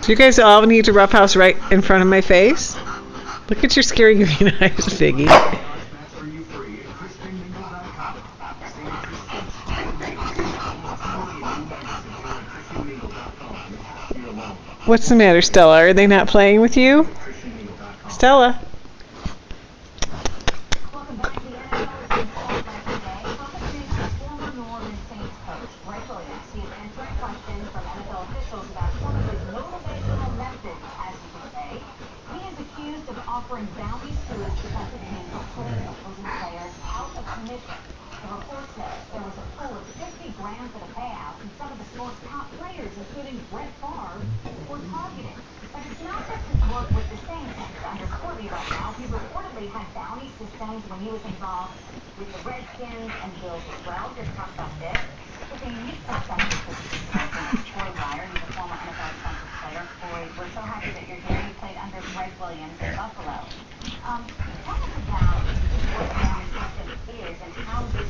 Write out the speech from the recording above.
Do you guys all need to roughhouse right in front of my face? Look at your scary green eyes, Biggie. What's the matter, Stella? Are they not playing with you? Stella? Welcome back to the NFL Spotlight today. Talking to former New Orleans Saints coach Greg Williams. He is answering questions from NFL officials about some of his motivational methods, as you could say. He is accused of offering bounties to his defensive team for putting opposing players out of commission. The report says there was a pool of $50 grand for the payout, and some of the sport's top players, including Brett Favre, were targeted. But it's not just his work with the Saints that's under scrutiny right now. He reportedly had bounty systems when he was involved with the Redskins and Bills as well. Here to talk about this is a unique perspective for the situation. Troy Wire, he's a former NFL defensive player. Troy, we're so happy that you're here. You played under Greg Williams in Buffalo. Tell us about what the bounty system is and how this